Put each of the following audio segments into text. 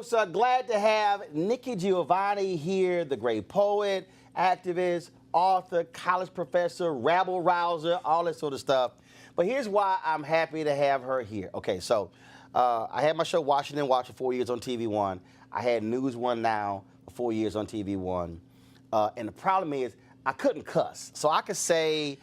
folks, glad to have Nikki Giovanni here, the great poet, activist, author, college professor, rabble rouser, all that sort of stuff. But here's why I'm happy to have her here. Okay, so I had my show Washington Watch for 4 years on TV One. I had News One Now for 4 years on TV One. And the problem is I couldn't cuss. So I could say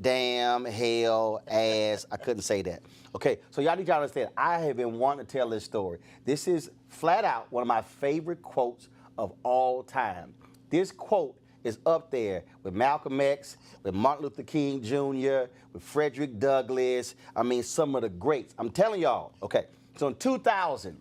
damn, hell, ass. I couldn't say that. Okay, so y'all need y'all to understand, I have been wanting to tell this story. This is flat out one of my favorite quotes of all time. This quote is up there with Malcolm X, with Martin Luther King Jr., with Frederick Douglass. I mean, some of the greats. I'm telling y'all, okay, so in 2000,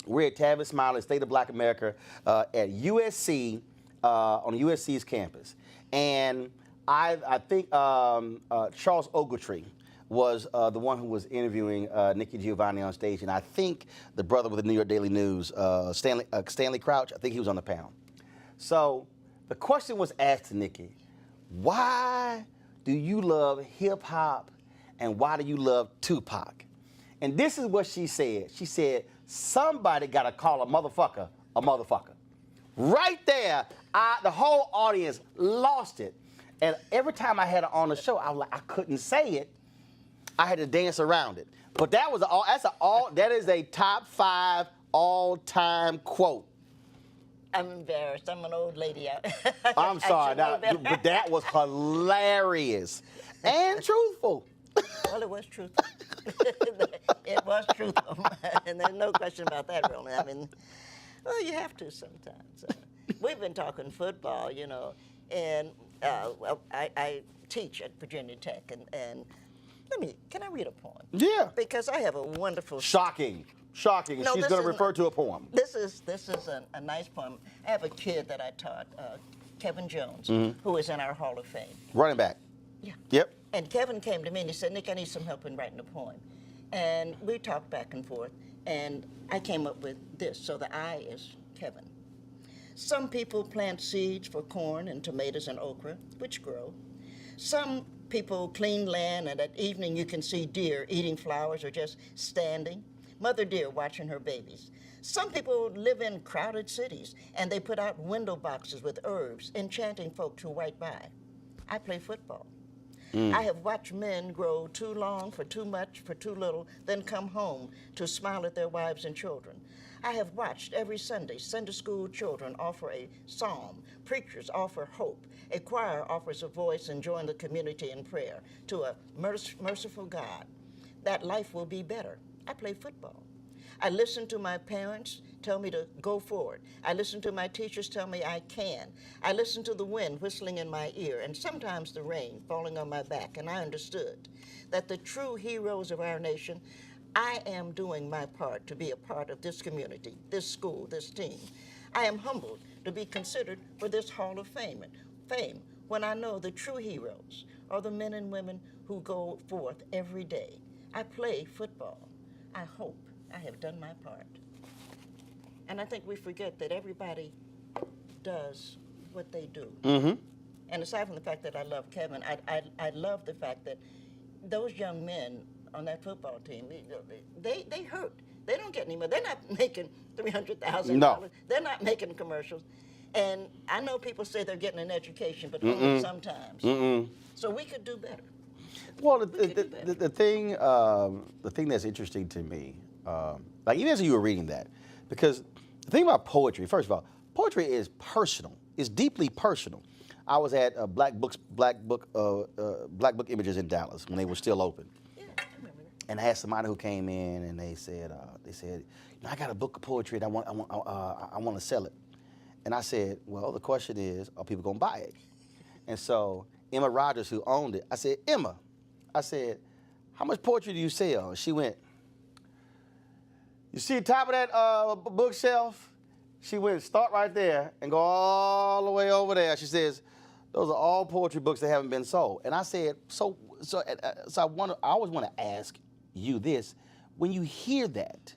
we're at Tavis Smiley, State of Black America, at USC, on USC's campus. And I think Charles Ogletree was the one who was interviewing Nikki Giovanni on stage, and I think the brother with the New York Daily News, Stanley Crouch, I think he was on the panel. So the question was asked to Nikki, why do you love hip-hop and why do you love Tupac? And this is what she said. She said, somebody got to call a motherfucker a motherfucker. Right there, the whole audience lost it. And every time I had her on the show, I was like, I couldn't say it. I had to dance around it. But that was that is a top 5 all-time quote. I'm embarrassed. I'm an old lady. I'm sorry, but that was hilarious and truthful. Well, it was truthful. It was truthful, and there's no question about that, Roland. I mean, well, you have to sometimes. We've been talking football, you know, and I teach at Virginia Tech, and can I read a poem? Yeah. Because I have a wonderful... Shocking. No, she's going to refer to a poem. This is a nice poem. I have a kid that I taught, Kevin Jones, who is in our Hall of Fame. Running back. Yeah. Yep. And Kevin came to me and he said, Nick, I need some help in writing a poem. And we talked back and forth, and I came up with this. So the I is Kevin. Some people plant seeds for corn and tomatoes and okra, which grow. Some people clean land, and at evening you can see deer eating flowers or just standing. Mother deer watching her babies. Some people live in crowded cities, and they put out window boxes with herbs, enchanting folks who write by. I play football. I have watched men grow too long for too much, for too little, then come home to smile at their wives and children. I have watched every Sunday school children offer a psalm, preachers offer hope, a choir offers a voice and join the community in prayer to a merciful God, that life will be better. I play football. I listen to my parents tell me to go forward. I listen to my teachers tell me I can. I listen to the wind whistling in my ear and sometimes the rain falling on my back, and I understood that the true heroes of our nation, I am doing my part to be a part of this community, this school, this team. I am humbled to be considered for this Hall of Fame when I know the true heroes are the men and women who go forth every day. I play football. I hope I have done my part. And I think we forget that everybody does what they do. And aside from the fact that I love Kevin, I love the fact that those young men on that football team, they hurt. They don't get any money. They're not making $300,000. No. They're not making commercials. And I know people say they're getting an education, but only sometimes. So we could do better. Well, the thing that's interesting to me, like even as you were reading that, because the thing about poetry, first of all, poetry is personal. It's deeply personal. I was at Black Book Images in Dallas when they were still open. Yeah, I remember that. And I had somebody who came in and they said, I got a book of poetry and I want to sell it. And I said, well, the question is, are people gonna buy it? And so Emma Rogers, who owned it, I said, Emma, how much poetry do you sell? And she went, you see the top of that bookshelf? She went, start right there and go all the way over there. She says, those are all poetry books that haven't been sold. And I said, so I always want to ask you this. When you hear that,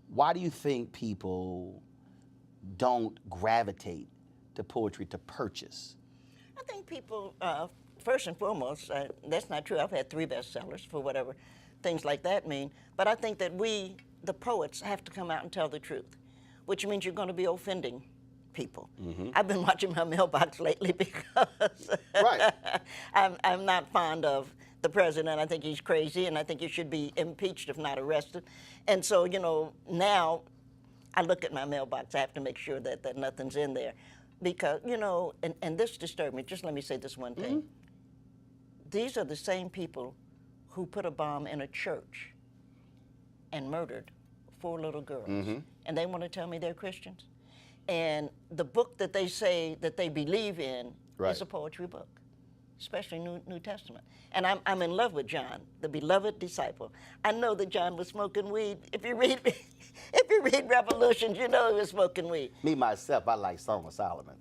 why do you think people don't gravitate to poetry to purchase? I think people, first and foremost, that's not true. I've had 3 bestsellers for whatever things like that mean. But I think that we the poets have to come out and tell the truth, which means you're going to be offending people. I've been watching my mailbox lately because Right. I'm not fond of the president. I think he's crazy, and I think he should be impeached if not arrested. And so, you know, now I look at my mailbox. I have to make sure that nothing's in there. Because, you know, and this disturbed me. Just let me say this one thing. These are the same people who put a bomb in a church and murdered 4 little girls. And they want to tell me they're Christians? And the book that they say that they believe in is a poetry book, especially New Testament. And I'm in love with John, the beloved disciple. I know that John was smoking weed. If you read Revolutions, you know he was smoking weed. Me, myself, I like Song of Solomon.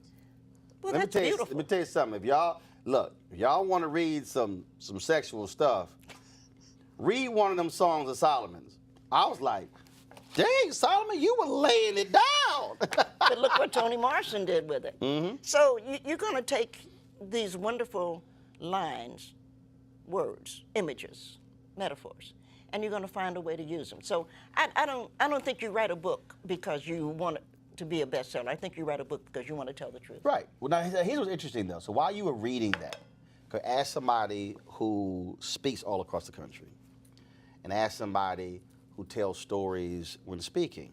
Well, that's beautiful. Let me tell you something. If y'all want to read some sexual stuff, read one of them Songs of Solomon's. I was like, dang, Solomon, you were laying it down. But look what Toni Morrison did with it. So you're going to take these wonderful lines, words, images, metaphors, and you're going to find a way to use them. So I don't think you write a book because you want it to be a bestseller. I think you write a book because you want to tell the truth. Right. Well, now here's what's interesting though. So while you were reading that, ask somebody who speaks all across the country, and ask somebody who tells stories when speaking.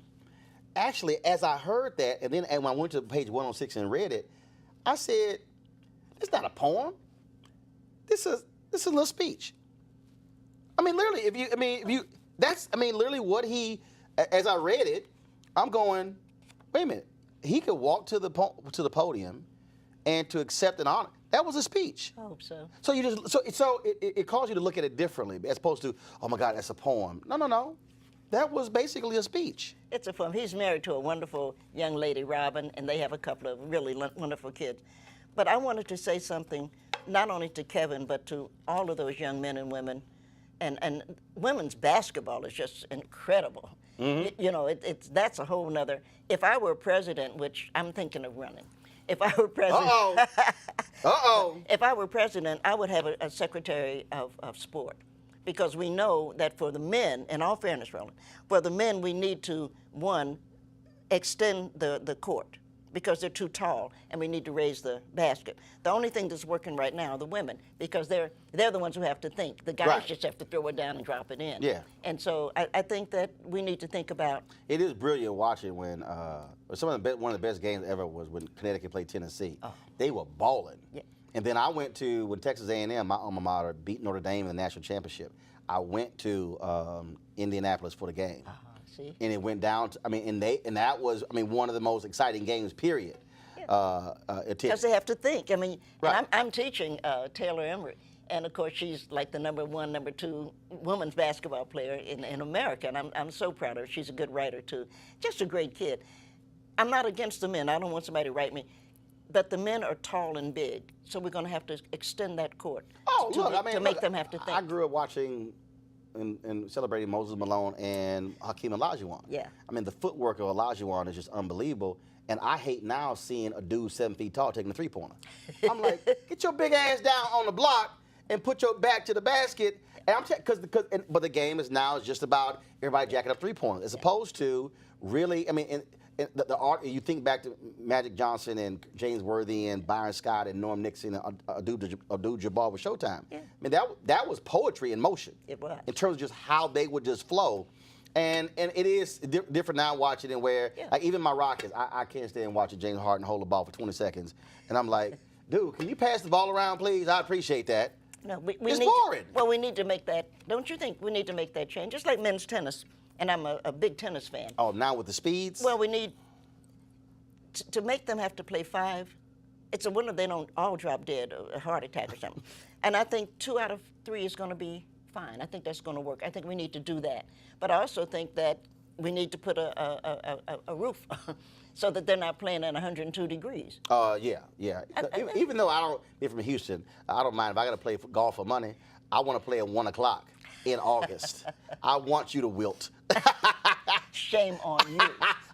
Actually, as I heard that, and when I went to page 106 and read it, I said, "It's not a poem. This is a little speech." I mean, literally, literally what he. As I read it, I'm going, wait a minute. He could walk to the podium, and to accept an honor. That was a speech. I hope so. So it calls you to look at it differently, as opposed to, oh my God, that's a poem. No. That was basically a speech. It's a poem. He's married to a wonderful young lady, Robin, and they have a couple of really wonderful kids. But I wanted to say something, not only to Kevin, but to all of those young men and women. And women's basketball is just incredible. You know, that's a whole nother. If I were president, which I'm thinking of running, if I were president, if I were president, I would have a secretary of sport, because we know that for the men, in all fairness, Roland, for the men we need to, one, extend the court because they're too tall, and we need to raise the basket. The only thing that's working right now are the women, because they're the ones who have to think. The guys just have to throw it down and drop it in. Yeah. And so I think that we need to think about. It is brilliant watching when one of the best games ever was when Connecticut played Tennessee. Oh. They were balling. Yeah. And then I went to, when Texas A&M, my alma mater, beat Notre Dame in the national championship. I went to Indianapolis for the game. See? And it went down to, and that was, one of the most exciting games, period. Yeah. Because they have to think. And I'm teaching Taylor Emery, and of course she's like the number 1, number 2 women's basketball player in America, and I'm so proud of her. She's a good writer too. Just a great kid. I'm not against the men. I don't want somebody to write me. But the men are tall and big, so we're going to have to extend that court to make them have to think. I grew up watching and celebrating Moses Malone and Hakeem Olajuwon. Yeah. The footwork of Olajuwon is just unbelievable. And I hate now seeing a dude 7 feet tall taking a three-pointer. I'm like, get your big ass down on the block and put your back to the basket. And but the game is now just about everybody jacking up three-pointers, as opposed to really, the art. You think back to Magic Johnson and James Worthy and Byron Scott and Norm Nixon and Abdul-Jabbar with Showtime. Yeah. That was poetry in motion. It was. In terms of just how they would just flow. And it is different now watching it where, like, even my Rockets, I can't stand watching James Harden hold the ball for 20 seconds. And I'm like, dude, can you pass the ball around, please? I appreciate that. No, it's boring. We need to make that, don't you think we need to make that change? Just like men's tennis. And I'm a big tennis fan. Oh, now with the speeds? Well, we need to make them have to play 5. It's a wonder they don't all drop dead, a heart attack or something. And I think 2 out of 3 is going to be fine. I think that's going to work. I think we need to do that. But I also think that we need to put a roof so that they're not playing at 102 degrees. Yeah. Even though I don't be from Houston, I don't mind if I got to play golf for money. I want to play at 1 o'clock in August. I want you to wilt. Shame on you.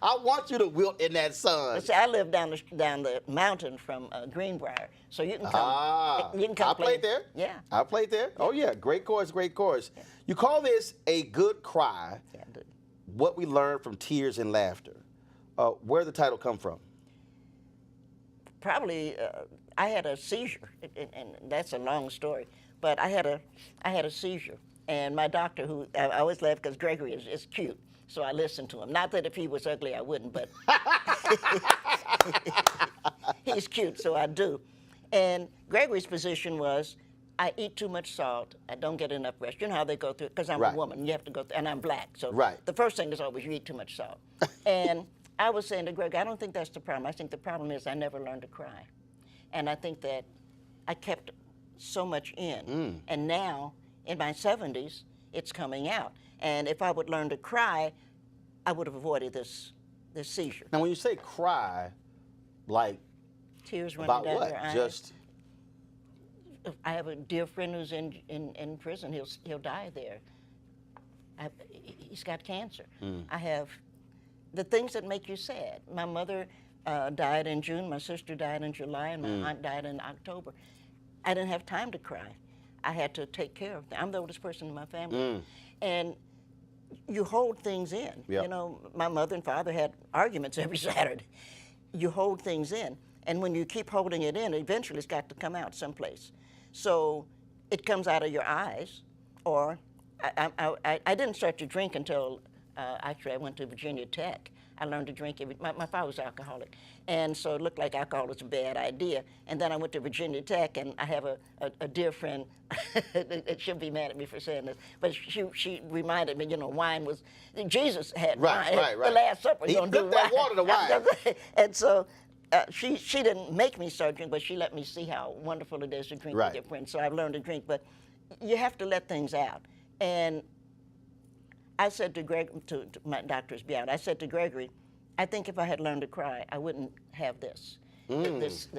I want you to wilt in that sun. But see, I live down the mountain from Greenbrier, so you can come. You can come. I played there. Yeah. I played there. Oh yeah, great course. Yeah. You call this a good cry. Yeah, What We Learned from Tears and Laughter. Where did the title come from? Probably, I had a seizure, and that's a long story. But I had a seizure, and my doctor, who I always laugh because Gregory is cute, so I listened to him. Not that if he was ugly I wouldn't, but he's cute, so I do. And Gregory's position was, I eat too much salt. I don't get enough rest. You know how they go through it, because I'm Right. a woman. You have to go through, and I'm black. So Right. the first thing is always you eat too much salt. And I was saying to Greg, I don't think that's the problem. I think the problem is I never learned to cry. And I think that I kept so much in. And now, in my 70s, it's coming out. And if I would learn to cry, I would have avoided this seizure. Now, when you say cry, like, Tears running about down what? your eyes. Just, I have a dear friend who's in prison. He'll die there. He's got cancer. I have the things that make you sad. My mother died in June. My sister died in July, and my aunt died in October. I didn't have time to cry. I had to take care of them. I'm the oldest person in my family, and you hold things in. Yep. You know, my mother and father had arguments every Saturday. You hold things in, and when you keep holding it in, eventually it's got to come out someplace. So it comes out of your eyes, or I didn't start to drink until actually I went to Virginia Tech. I learned to drink. My father was alcoholic, and so it looked like alcohol was a bad idea. And then I went to Virginia Tech, and I have a dear friend. She'll be mad at me for saying this, but she reminded me, you know, wine was, Jesus had wine. Right. The Last Supper. He gonna do flipped that water to wine. And so she didn't make me start drinking, but she let me see how wonderful it is to drink Right. with your friends. So I've learned to drink, but you have to let things out. And I said to Greg, to my doctors be out, I said to Gregory, I think if I had learned to cry, I wouldn't have this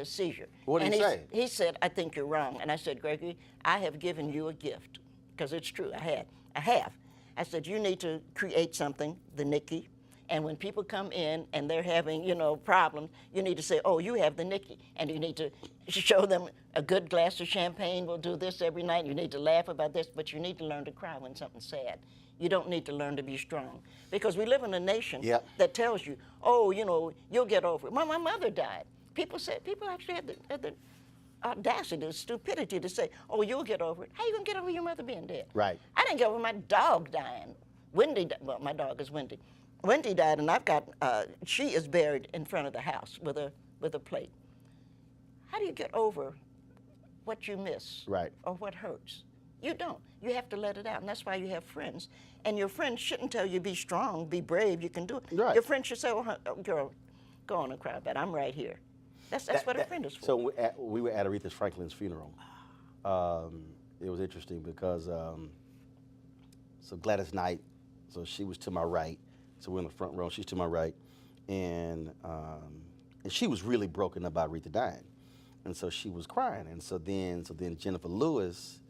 seizure. What did he say? He said, I think you're wrong. And I said, Gregory, I have given you a gift, because it's true, I have. I said, you need to create something, the Nikki, and when people come in and they're having, you know, problems, you need to say, oh, you have the Nikki, and you need to show them a good glass of champagne. We'll do this every night. You need to laugh about this, but you need to learn to cry when something's sad. You don't need to learn to be strong, because we live in a nation that tells you, oh, you know, you'll get over it. My mother died. People actually had the audacity, the stupidity to say, oh, you'll get over it. How you gonna get over your mother being dead? Right. I didn't get over my dog dying. Wendy, well, my dog is Wendy. Wendy died, and I've got, she is buried in front of the house with a plate. How do you get over what you miss? Right. Or what hurts? You don't. You have to let it out, and that's why you have friends. And your friends shouldn't tell you, be strong, be brave, you can do it. Right. Your friends should say, oh, girl, go on and cry about it. I'm right here. That's what a friend is for. So we were at Aretha Franklin's funeral. It was interesting because, so Gladys Knight, so she was to my right. So we're in the front row, she's to my right. And she was really broken up about Aretha dying. And so she was crying. And so then Jennifer Lewis,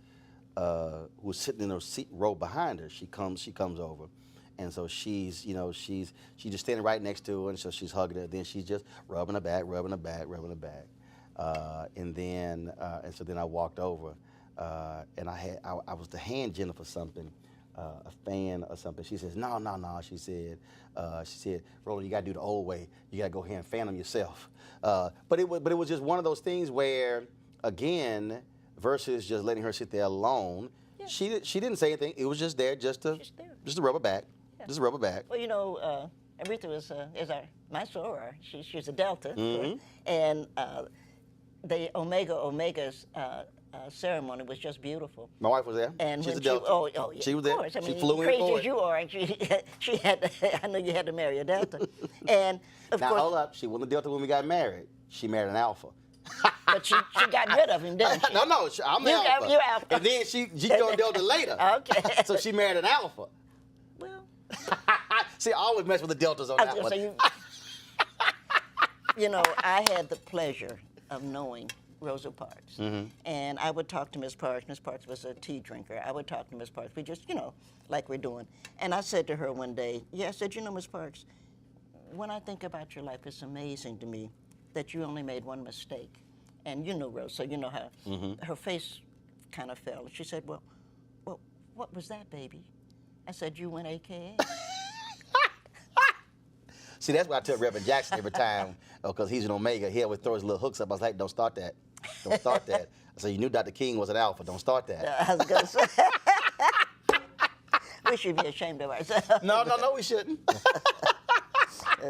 who was sitting in her row behind her, she comes over. And so she's just standing right next to her, and so she's hugging her. Then she's just rubbing her back. And so then I walked over, and I was to hand Jennifer something, a fan or something. She says, no. She said, Roland, you got to do the old way. You got to go ahead and fan them yourself. But it was just one of those things where, again, versus just letting her sit there alone, she didn't say anything. It was just there, just to rub her back. Yeah. Just to rub her back. Well, you know, Aretha is my soror. She's a Delta, Mm-hmm. and the Omega's ceremony was just beautiful. My wife was there. And she's when a Delta. Yeah, she was there. Of course. I mean, she flew in crazy for as it. you are, and she had. I know you had to marry a Delta, and of now course. hold up, she wasn't a Delta when we got married. She married an Alpha. But she got rid of him, didn't she? No, I'm the Alpha. You're Alpha. And then she joined Delta later. Okay. So she married an Alpha. Well. See, I always mess with the Deltas on that one. You know, I had the pleasure of knowing Rosa Parks. Mm-hmm. And I would talk to Miss Parks. Miss Parks was a tea drinker. I would talk to Miss Parks. We just, like we're doing. And I said to her one day, I said, Miss Parks, when I think about your life, it's amazing to me that you only made one mistake. And you know Rosa, so you know how her face kind of fell. She said, well, what was that, baby? I said, you went AKA. See, that's what I tell Reverend Jackson every time, because he's an Omega. He always throw his little hooks up. I was like, don't start that. Don't start that. I said, you knew Dr. King was an alpha. Don't start that. I was going to say. We should be ashamed of ourselves. No, we shouldn't.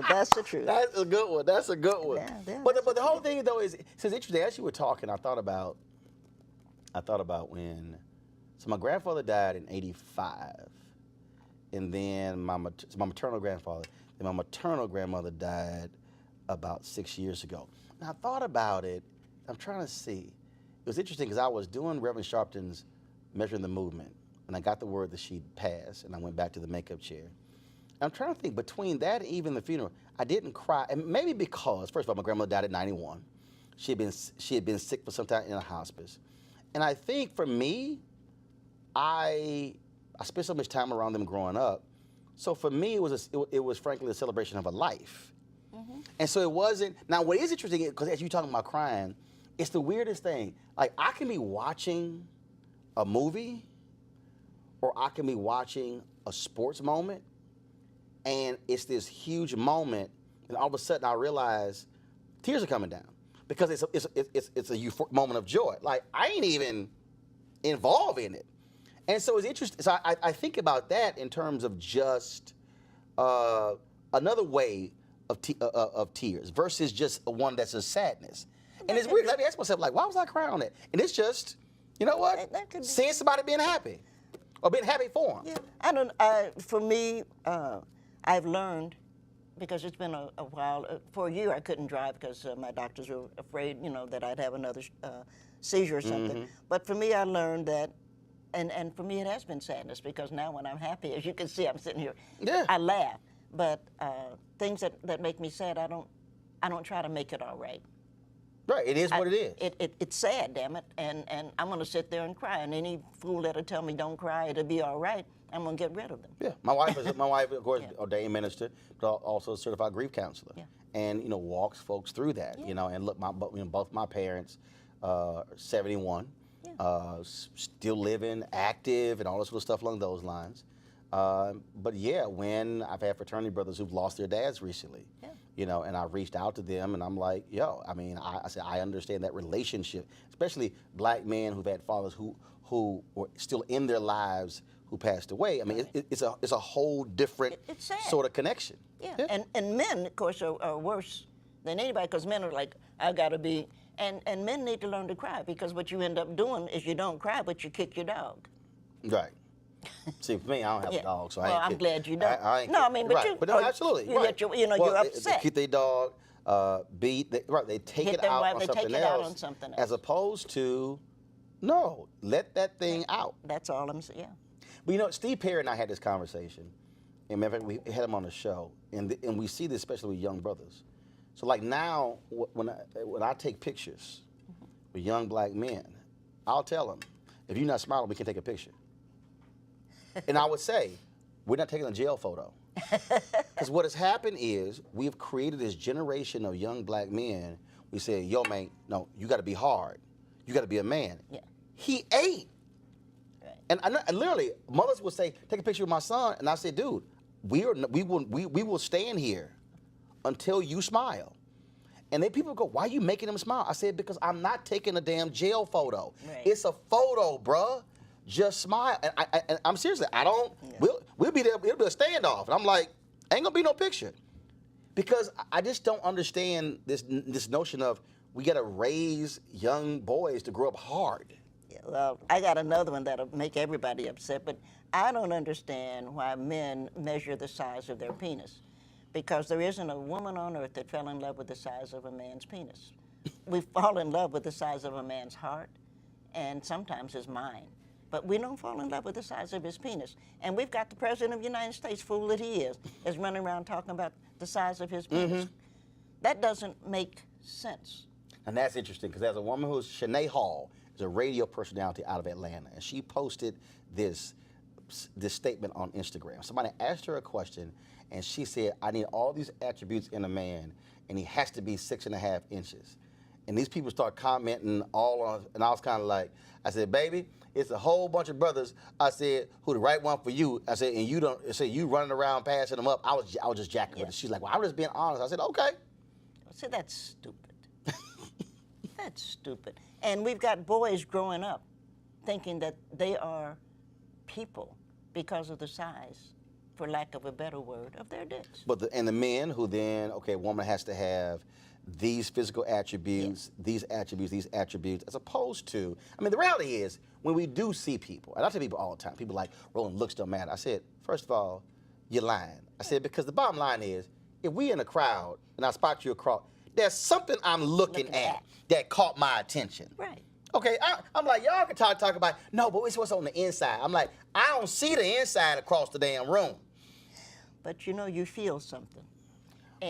That's the truth. That's a good one. That's a good one. Yeah, but the whole thing, though, is it's interesting. As you were talking, I thought about when, so my grandfather died in '85, and then my maternal grandfather, and my maternal grandmother died about 6 years ago. And I thought about it. I'm trying to see. It was interesting because I was doing Reverend Sharpton's Measuring the Movement, and I got the word that she'd passed, and I went back to the makeup chair. And I'm trying to think, between that and even the funeral, I didn't cry, and maybe because, first of all, my grandmother died at 91. She had been sick for some time in a hospice. And I think for me, I spent so much time around them growing up. So for me, it was frankly a celebration of a life. Mm-hmm. And so it wasn't. Now, what is interesting, because as you're talking about crying, it's the weirdest thing. Like, I can be watching a movie, or I can be watching a sports moment, and it's this huge moment, and all of a sudden I realize tears are coming down because it's a euphoric moment of joy. Like, I ain't even involved in it. And so it's interesting. So I think about that in terms of just another way of tears versus just one that's a sadness. And it's weird. Let me ask myself, like, why was I crying on that? And it's just, you know what? Seeing somebody being happy or being happy for them. Yeah, for me, I've learned, because it's been a while. For a year, I couldn't drive because my doctors were afraid, that I'd have another seizure or something. Mm-hmm. But for me, I learned that. And for me, it has been sadness, because now when I'm happy, as you can see, I'm sitting here, I laugh. But things that make me sad, I don't try to make it all right. Right, it is what it is. It's sad, damn it, and I'm going to sit there and cry. And any fool that'll tell me don't cry, it'll be all right, I'm going to get rid of them. Yeah, my wife, of course, ordained minister, but also a certified grief counselor. Yeah. And, walks folks through that, and look, both my parents, 71. Still living, active, and all this little stuff along those lines. But yeah, when I've had fraternity brothers who've lost their dads recently, and I reached out to them, and I'm like, I said, I understand that relationship, especially black men who've had fathers who were still in their lives who passed away. I mean, it's a whole different sort of connection. Yeah. And men, of course, are worse than anybody, because men are like, I gotta be. And men need to learn to cry, because what you end up doing is you don't cry, but you kick your dog. Right. See, for me, I don't have a dog, so I'm glad you don't. I ain't no, I mean, but right. But no, absolutely. Right. You're upset. They kick their dog, beat. They take it out on something else, as opposed to, no, let that thing out. That's all I'm saying. Yeah. But Steve Perry and I had this conversation, and matter of fact, we had him on the show, and we see this especially with young brothers. So like now, when I take pictures with young black men, I'll tell them, if you're not smiling, we can take a picture. And I would say, we're not taking a jail photo. Because what has happened is, we've created this generation of young black men. We say, yo, man, no, you got to be hard. You got to be a man. Yeah. He ain't. Right. And literally, mothers would say, take a picture of my son. And I said, dude, we will stand here until you smile. And then people go, why are you making them smile? I said, because I'm not taking a damn jail photo. Right. It's a photo, bruh. Just smile. And I'm seriously, we'll be there, it'll be a standoff. And I'm like, ain't gonna be no picture. Because I just don't understand this notion of we gotta raise young boys to grow up hard. Yeah, well, I got another one that'll make everybody upset, but I don't understand why men measure the size of their penis. Because there isn't a woman on earth that fell in love with the size of a man's penis. We fall in love with the size of a man's heart, and sometimes his mind. But we don't fall in love with the size of his penis. And we've got the President of the United States, fool that he is running around talking about the size of his penis. Mm-hmm. That doesn't make sense. And that's interesting, because there's a woman who's, Shanae Hall, is a radio personality out of Atlanta, and she posted this statement on Instagram. Somebody asked her a question, and she said, I need all these attributes in a man, and he has to be 6.5 inches. and these people start commenting all on, and I was kind of like, I said, baby, it's a whole bunch of brothers. I said, who the right one for you? I said, and you don't. I said, you running around passing them up. I was just jacking with it. She's like, well, I'm just being honest. I said, okay. See, that's stupid. That's stupid. And we've got boys growing up thinking that they are people because of the size, for lack of a better word, of their dicks. But the men who then, okay, a woman has to have these physical attributes, these attributes, as opposed to, I mean, the reality is, when we do see people, and I tell people all the time, people like, Roland, looks don't matter. I said, first of all, you're lying. I said, because the bottom line is, if we in a crowd and I spot you across, there's something I'm looking at that caught my attention. Right. Okay, I'm like, y'all can talk about, no, but it's what's on the inside. I'm like, I don't see the inside across the damn room. But you know, you feel something.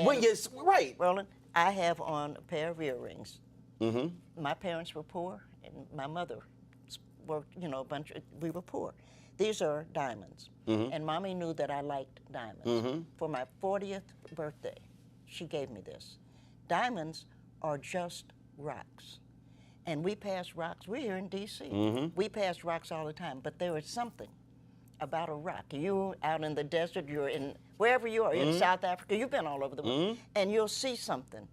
When you're, right. Roland, I have on a pair of earrings. Mm-hmm. My parents were poor, and my mother worked, you know, we were poor. These are diamonds. Mm-hmm. And Mommy knew that I liked diamonds. Mm-hmm. For my 40th birthday, she gave me this. Diamonds are just rocks. And we pass rocks. We're here in D.C. Mm-hmm. We pass rocks all the time, but there is something about a rock. You're out in the desert, you're in, wherever you are, in South Africa, you've been all over the world, and you'll see something,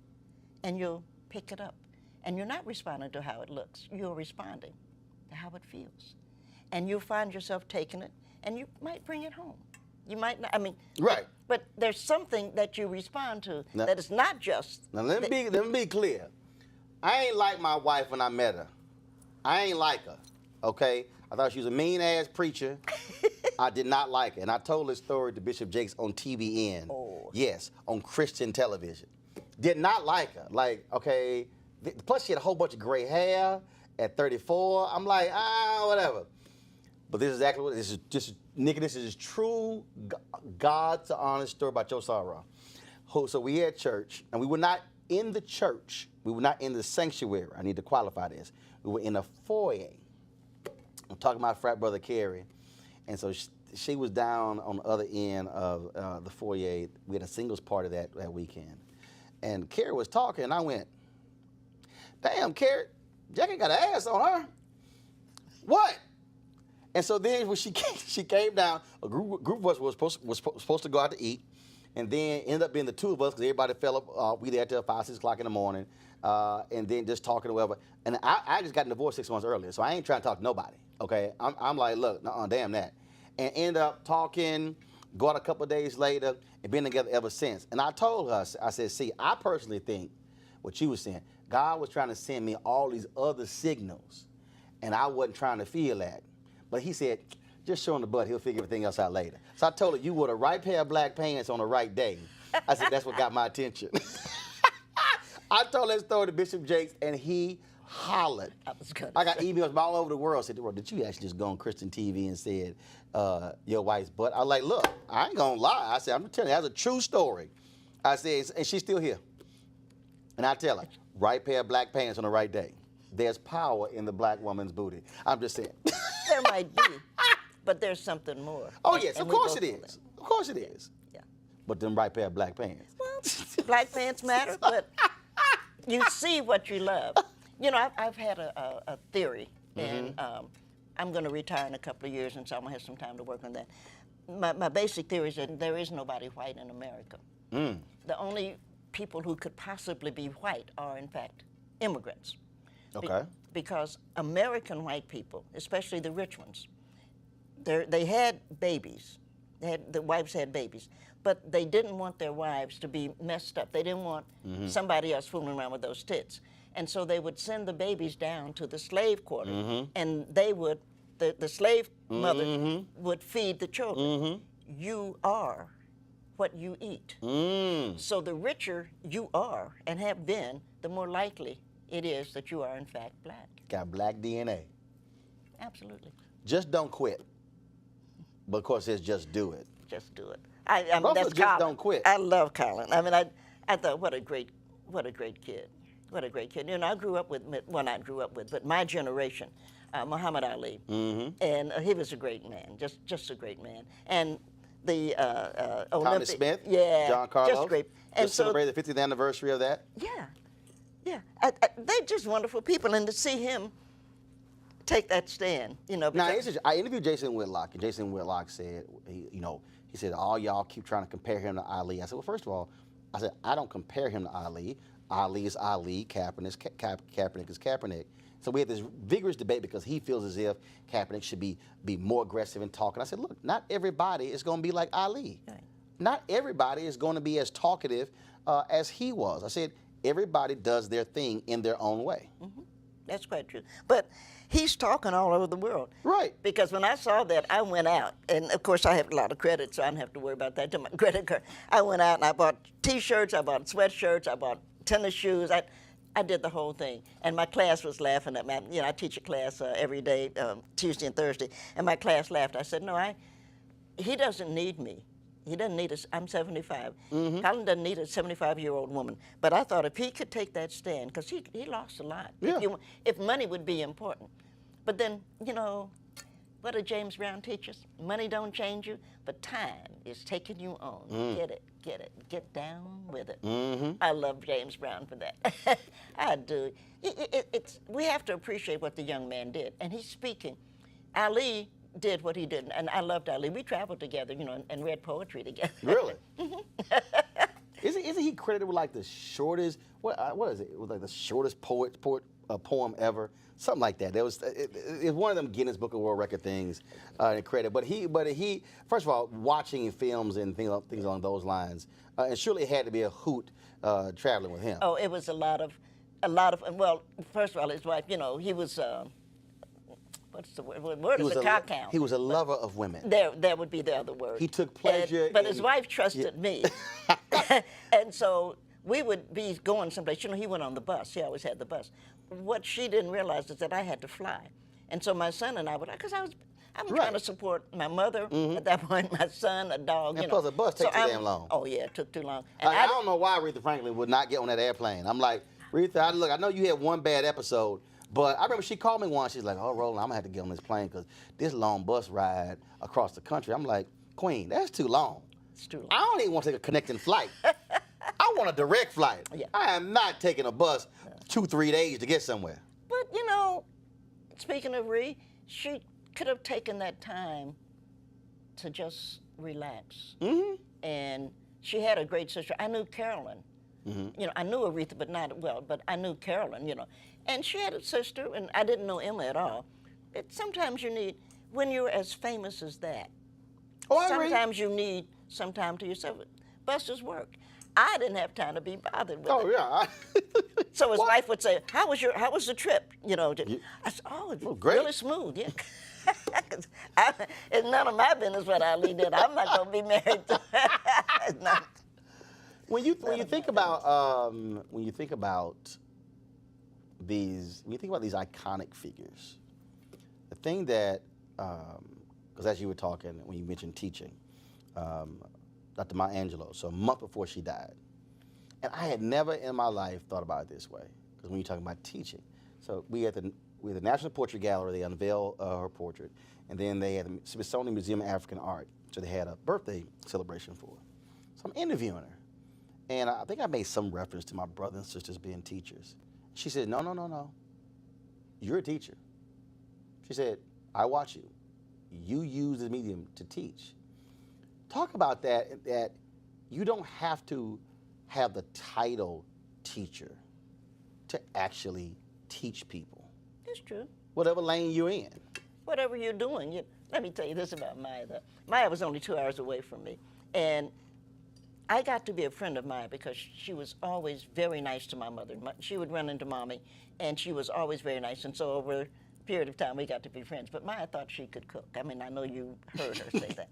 and you'll pick it up. And you're not responding to how it looks. You're responding to how it feels. And you'll find yourself taking it, and you might bring it home. You might not, I mean, right. But there's something that you respond to that is not just. Now let me be clear. I ain't like my wife when I met her. I ain't like her, okay? I thought she was a mean-ass preacher. I did not like her. And I told this story to Bishop Jakes on TBN. Oh. Yes, on Christian television. Did not like her. Like, okay, plus she had a whole bunch of gray hair at 34. I'm like, whatever. But this is exactly what, this is just, Nikki, this is true God's honest story about your sorrow. So we at church, and we were not in the church. We were not in the sanctuary. I need to qualify this. We were in a foyer. I'm talking about frat brother Carrie. And so she was down on the other end of the foyer. We had a singles party that weekend. And Carrie was talking, and I went, damn, Carrie, Jackie got an ass on her. What? And so then when she came down, a group of us was supposed to go out to eat, and then ended up being the two of us because everybody fell up. We there till 5, 6 o'clock in the morning, and then just talking or whatever. And I just got divorced 6 months earlier, so I ain't trying to talk to nobody. Okay, I'm like, look, damn that, and end up talking. Go out a couple of days later, and been together ever since. And I told her, I said, see, I personally think what you were saying, God was trying to send me all these other signals, and I wasn't trying to feel that. But he said, just show him the butt, he'll figure everything else out later. So I told her, you wore the right pair of black pants on the right day. I said, that's what got my attention. I told that story to Bishop Jakes, and he hollered. I got emails from all over the world. I said, did you actually just go on Christian TV and said your wife's butt? I was like, look, I ain't gonna lie. I said, I'm telling you, that's a true story. I said, and she's still here. And I tell her, right pair of black pants on the right day. There's power in the black woman's booty. I'm just saying. There might be, but there's something more. Oh, yes, of course it is. Of course it is. Yeah. But them right pair of black pants. Well, black pants matter, but you see what you love. You know, I've had a theory, and I'm going to retire in a couple of years, and so I'm going to have some time to work on that. My basic theory is that there is nobody white in America. The only people who could possibly be white are, in fact, immigrants. Okay. Because American white people, especially the rich ones, they had babies. The wives had babies, but they didn't want their wives to be messed up. They didn't want somebody else fooling around with those tits. And so they would send the babies down to the slave quarter, and they would, the slave mother would feed the children. You are what you eat. So the richer you are and have been, the more likely it is that you are in fact black. Got black DNA. Absolutely. Just don't quit. But of course, it's just do it. Just do it. I mean, that's just Colin. don't quit. I love Colin. I mean, I thought, what a great kid. What a great kid. You know, I grew up with, well, not grew up with, but my generation, Muhammad Ali. And he was a great man, just a great man. And the Tommy Smith, yeah, John Carlos. just great. And just celebrated the 50th anniversary of that. Yeah. Yeah, they're just wonderful people, and to see him take that stand, you know. Now, I interviewed Jason Whitlock, and Jason Whitlock said, he said, all y'all keep trying to compare him to Ali. I said, well, first of all, I said, I don't compare him to Ali. Ali is Ali, Kaepernick is Kaepernick. So we had this vigorous debate because he feels as if Kaepernick should be more aggressive in talking. I said, look, not everybody is going to be like Ali. Right. Not everybody is going to be as talkative as he was. I said, everybody does their thing in their own way. Mm-hmm. That's quite true. But he's talking all over the world. Right. Because when I saw that, I went out. And, of course, I have a lot of credit, so I don't have to worry about that to my credit card. I went out and I bought T-shirts, I bought sweatshirts, I bought tennis shoes. I did the whole thing. And my class was laughing at me. You know, I teach a class every day, Tuesday and Thursday. And my class laughed. I said, no, he doesn't need me. He doesn't need us. I'm 75. Mm-hmm. Colin doesn't need a 75-year-old woman. But I thought if he could take that stand, because he lost a lot. Yeah. If money would be important. But then, you know, what did James Brown teach us? Money don't change you, but time is taking you on. Get it, get down with it. Mm-hmm. I love James Brown for that. I do. We have to appreciate what the young man did, and he's speaking. Ali did what he did, and I loved Ali. We traveled together, you know, and read poetry together. Really? Isn't he credited with like the shortest? What is it? It was like the shortest poem ever. Something like that. It's one of them Guinness Book of World Record things. Credit, but he first of all, watching films and things along those lines, and surely it had to be a hoot traveling with him. Oh, it was a lot of. Well, first of all, his wife. You know, he was. What's the word? Word is a cock hound. He was a lover of women. That would be the other word. He took pleasure. But his wife trusted me, and so we would be going someplace. You know, he went on the bus. He always had the bus. What she didn't realize is that I had to fly, and so my son and I would, because I'm trying to support my mother at that point, my son, a dog. And plus, the bus takes too damn long. Oh yeah, it took too long. And I don't know why Aretha Franklin would not get on that airplane. I'm like, Aretha, I know you had one bad episode. But I remember she called me once. She's like, oh, Roland, I'm going to have to get on this plane because this long bus ride across the country. I'm like, Queen, that's too long. It's too long. I don't even want to take a connecting flight. I want a direct flight. Yeah. I am not taking a bus 2-3 days to get somewhere. But, you know, speaking of Ree, she could have taken that time to just relax. Mm-hmm. And she had a great sister. I knew Carolyn. Mm-hmm. You know, I knew Aretha, but not well, but I knew Carolyn, you know. And she had a sister, and I didn't know Emma at all. Sometimes you need, when you're as famous as that, sometimes you need some time to yourself. Buster's work. I didn't have time to be bothered with it. Oh, yeah. So his wife would say, how was the trip? You know, I said, great. Really smooth, yeah. It's none of my business what Ali did. I'm not going to be married to it's not. When you think about these iconic figures, the thing that, because as you were talking, when you mentioned teaching, Dr. Maya Angelou, so a month before she died, and I had never in my life thought about it this way, because when you're talking about teaching, so we had the National Portrait Gallery, they unveiled her portrait, and then they had the Smithsonian Museum of African Art, so they had a birthday celebration for her. So I'm interviewing her, and I think I made some reference to my brothers and sisters being teachers. She said, no. You're a teacher. She said, I watch you. You use the medium to teach. Talk about that you don't have to have the title teacher to actually teach people. That's true. Whatever lane you're in. Whatever you're doing. Let me tell you this about Maya. Maya was only 2 hours away from me. And I got to be a friend of Maya because she was always very nice to my mother. She would run into Mommy, and she was always very nice. And so over a period of time, we got to be friends. But Maya thought she could cook. I mean, I know you heard her say that.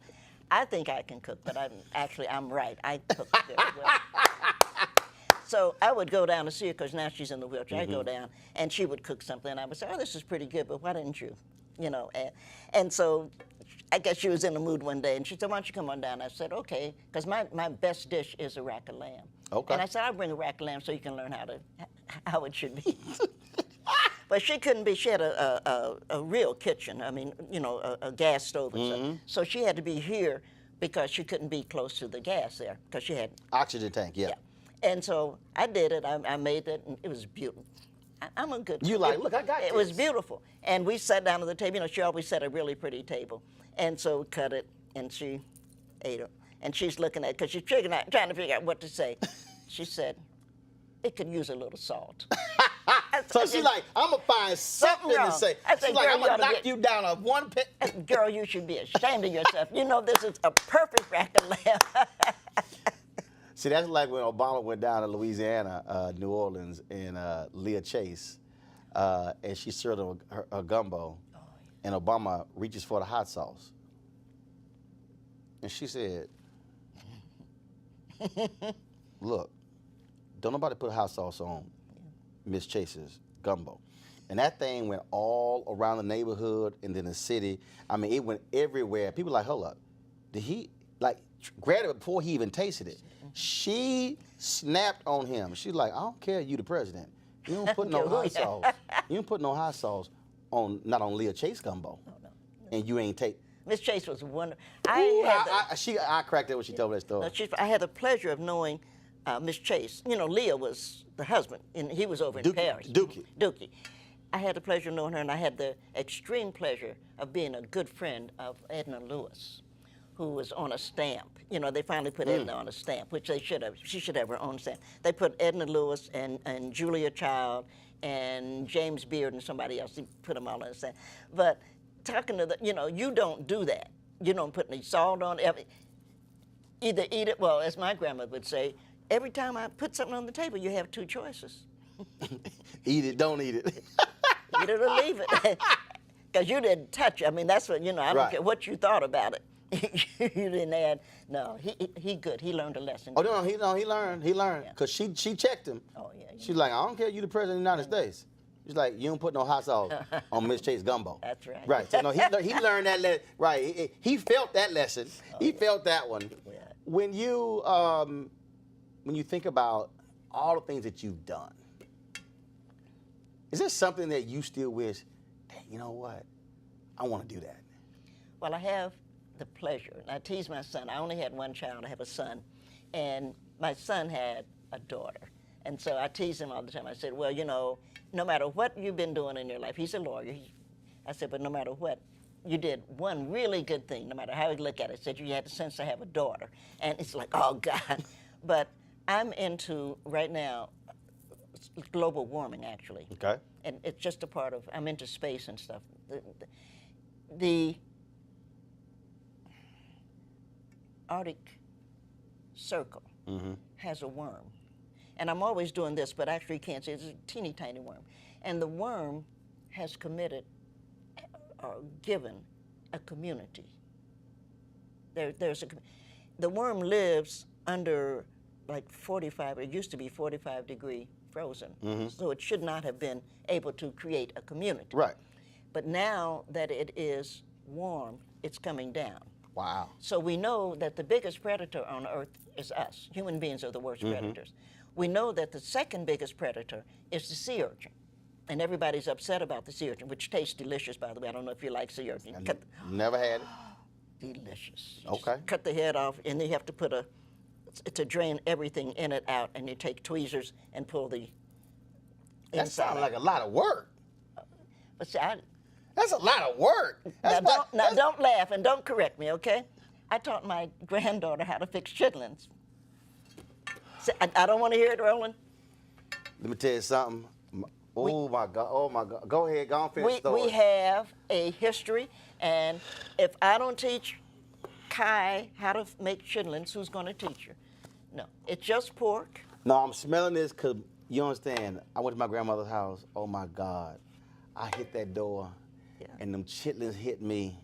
I think I can cook, but I'm right. I cook very well. So I would go down to see her because now she's in the wheelchair. I'd go down, and she would cook something, and I would say, oh, this is pretty good, but why didn't you? You know, and so I guess she was in the mood one day, and she said, why don't you come on down? I said, okay, because my best dish is a rack of lamb. Okay. And I said, I'll bring a rack of lamb so you can learn how it should be. But she couldn't be. She had a real kitchen. I mean, you know, a gas stove and stuff. So she had to be here because she couldn't be close to the gas there because she had oxygen tank. Yeah. And so I did it. I made it, and it was beautiful. I'm a good. You like, look, I got it. It was beautiful. And we sat down at the table. You know, she always set a really pretty table. And so we cut it, and she ate it. And she's looking at it, because she's trying to figure out what to say. She said, it could use a little salt. So she's like, I'm going to find something to say. She's like, I'm going to knock you down on one pit. Girl, you should be ashamed of yourself. You know, this is a perfect rack of lamb. See, that's like when Obama went down to Louisiana, New Orleans, and Leah Chase, and she served him her gumbo, and Obama reaches for the hot sauce. And she said, look, don't nobody put hot sauce on Miss Chase's gumbo. And that thing went all around the neighborhood and then the city. I mean, it went everywhere. People were like, hold up, did he, like, grabbed it before he even tasted it. She snapped on him. She's like, I don't care, you the president. You don't put no hot sauce. You don't put no hot sauce on, not on Leah Chase gumbo. No. And you ain't take. Miss Chase was wonderful. I cracked it when she told me that story. I had the pleasure of knowing Miss Chase. You know, Leah was the husband, and he was over in Paris. Dookie. I had the pleasure of knowing her, and I had the extreme pleasure of being a good friend of Edna Lewis, who was on a stamp. You know, they finally put Edna on a stamp, which they should have. She should have her own stamp. They put Edna Lewis and Julia Child and James Beard and somebody else. They put them all on a stamp. But talking to the, you know, you don't do that. You don't put any salt on it. Either eat it, well, as my grandmother would say, every time I put something on the table, you have two choices. Eat it, don't eat it. Eat it or leave it. Because you didn't touch it. I mean, that's what, you know, I don't care what you thought about it. You didn't add. No, he good. He learned a lesson. Oh, no, he learned. Because she checked him. Oh, yeah. She's like, I don't care, you the president of the United States. She's like, you don't put no hot sauce on Miss Chase gumbo. That's right. Right. So no, he learned that lesson. Right. He felt that lesson. He felt that one. Yeah. When you think about all the things that you've done, is there something that you still wish, dang, you know what? I want to do that. Well, I have the pleasure. And I tease my son. I only had one child. I have a son. And my son had a daughter. And so I tease him all the time. I said, well, you know, no matter what you've been doing in your life, he's a lawyer. I said, but no matter what, you did one really good thing, no matter how you look at it. I said, you had the sense to have a daughter. And it's like, oh, God. But I'm into, right now, global warming, actually. Okay. And it's just a part of, I'm into space and stuff. The Arctic Circle has a worm. And I'm always doing this, but actually you can't see it. It's a teeny tiny worm. And the worm has committed or given a community. The worm lives under like 45, it used to be 45-degree frozen. So it should not have been able to create a community. Right. But now that it is warm, it's coming down. Wow. So we know that the biggest predator on Earth is us. Human beings are the worst predators. We know that the second biggest predator is the sea urchin. And everybody's upset about the sea urchin, which tastes delicious, by the way. I don't know if you like sea urchin. Never had it. Delicious. Okay. Just cut the head off, and then you have to put to drain everything in it out, and you take tweezers and pull the That sounds like a lot of work. But see, that's a lot of work. Don't laugh and don't correct me, okay? I taught my granddaughter how to fix chitlins. See, I don't want to hear it, Roland. Let me tell you something. Oh my God. Go ahead, go on, finish the story. We have a history, and if I don't teach Kai how to make chitlins, who's going to teach her? No, it's just pork. No, I'm smelling this because, you understand, I went to my grandmother's house. Oh my God. I hit that door, and them chitlins hit me,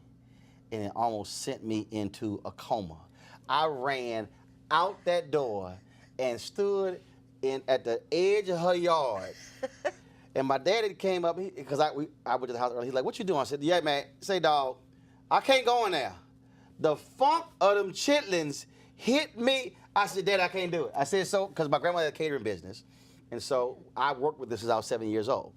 and it almost sent me into a coma. I ran out that door and stood at the edge of her yard. And my daddy came up, because I went to the house early. He's like, what you doing? I said, yeah, man. Say, dog, I can't go in there. The funk of them chitlins hit me. I said, Dad, I can't do it. I said, so, because my grandmother had a catering business. And so I worked with this since I was 7 years old.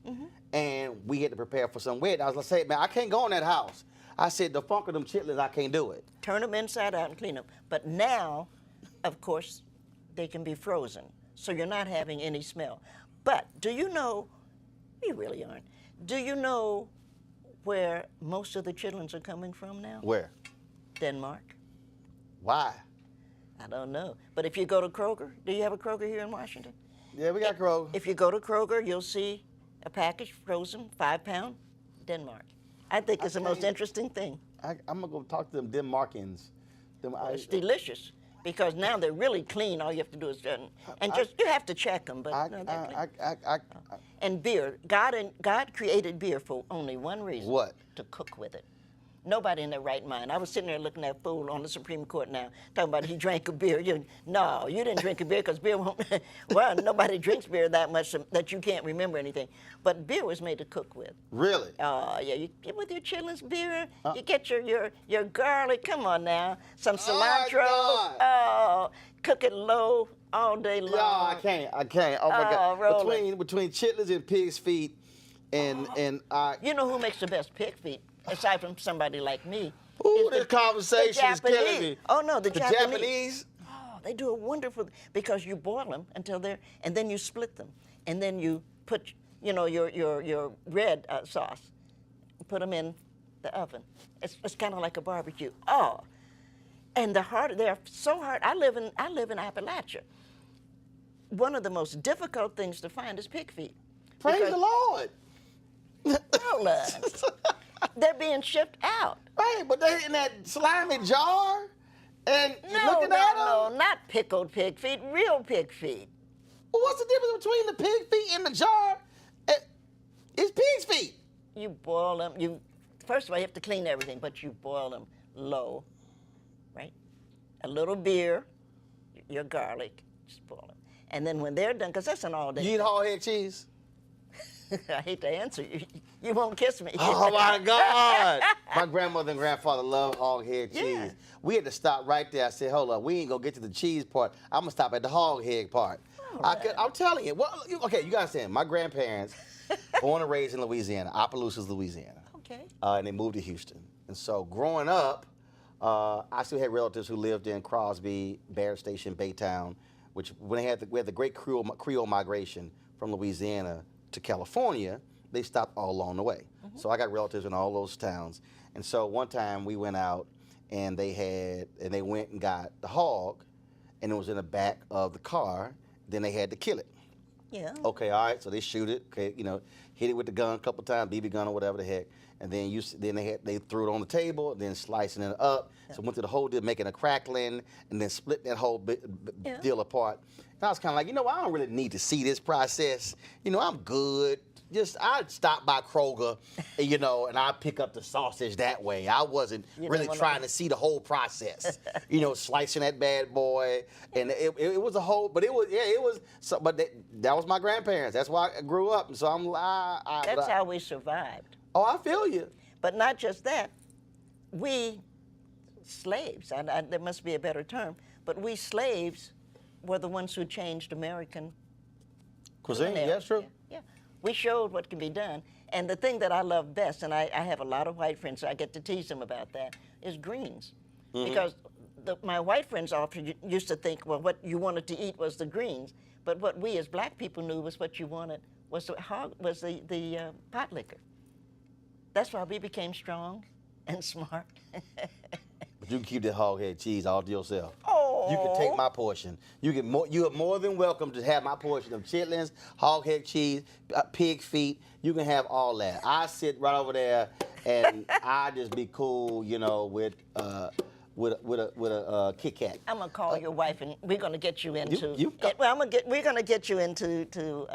And we had to prepare for some wedding. I was like, say, man, I can't go in that house. I said, the funk of them chitlins, I can't do it. Turn them inside out and clean them. But now, of course, they can be frozen. so you're not having any smell. But do you know, you really aren't, do you know where most of the chitlins are coming from now? Where? Denmark. Why? I don't know. But if you go to Kroger, do you have a Kroger here in Washington? Yeah, we got Kroger. If you go to Kroger, you'll see a package, frozen, 5-pound, Denmark. I think it's the most interesting thing. I'm gonna go talk to them Denmarkians. It's delicious because now they're really clean. All you have to do is you have to check them, but no, they're clean. And beer, God created beer for only one reason. What? To cook with it. Nobody in their right mind. I was sitting there looking at that fool on the Supreme Court now, talking about he drank a beer. No, you didn't drink a beer because beer won't. Well, nobody drinks beer that much that you can't remember anything. But beer was made to cook with. Really? Oh, yeah. You get with your chitlins beer, you get your garlic. Come on now, some cilantro. Oh, cook it low all day long. No, I can't. Oh my God. Roland. Between chitlins and pig's feet, and You know who makes the best pig feet? Aside from somebody like me. Ooh, this conversation is killing me. Oh no, the Japanese. Oh, they do a wonderful because you boil them until and then you split them, and then you put your red sauce, put them in the oven. It's kind of like a barbecue. Oh, and they're so hard. I live in Appalachia. One of the most difficult things to find is pig feet. Praise the Lord. Roland. They're being shipped out. Right, but they're in that slimy jar, and you're looking at them. No, not pickled pig feet, real pig feet. Well, what's the difference between the pig feet in the jar? It's pig's feet. You boil them. First of all, you have to clean everything, but you boil them low, right? A little beer, your garlic, just boil them. And then when they're done, because that's an all-day. You eat hog-head cheese? I hate to answer you. You won't kiss me. Oh my God! My grandmother and grandfather loved hog-head cheese. Yeah. We had to stop right there. I said, "Hold up, we ain't gonna get to the cheese part. I'm gonna stop at the hog-head part." I'm telling you. Well, okay, you gotta understand. My grandparents, born and raised in Louisiana, Opelousas, Louisiana. Okay. And they moved to Houston. And so growing up, I still had relatives who lived in Crosby, Barrett Station, Baytown, which when we had the great Creole migration from Louisiana to California, they stopped all along the way. Mm-hmm. So I got relatives in all those towns. And so one time we went out and they went and got the hog, and it was in the back of the car. Then they had to kill it. Yeah. Okay, all right, so they shoot it, okay, hit it with the gun a couple times, BB gun or whatever the heck, and then they threw it on the table, then slicing it up. Yeah. So went through the whole deal, making a crackling, and then split that whole deal apart. And I was kind of like, I don't really need to see this process. I'm good. I'd stop by Kroger, and I'd pick up the sausage that way. I wasn't really trying to see the whole process. Slicing that bad boy, and it was a whole. But it was. So, but that was my grandparents. That's why I grew up, and so That's how we survived. Oh, I feel you. But not just that. We slaves. There must be a better term. But we slaves were the ones who changed American cuisine. Yeah, that's true. Yeah. We showed what can be done. And the thing that I love best, and I have a lot of white friends, so I get to tease them about that, is greens. Mm-hmm. Because my white friends often used to think, well, what you wanted to eat was the greens. But what we as black people knew was what you wanted was the pot liquor. That's why we became strong and smart. But you can keep that hog-head cheese all to yourself. Oh. You can take my portion. You are more than welcome to have my portion of chitlins, hog-head cheese, pig feet. You can have all that. I sit right over there, and I just be cool, with a Kit Kat. I'm gonna call your wife, and we're gonna get you into. We're gonna get you into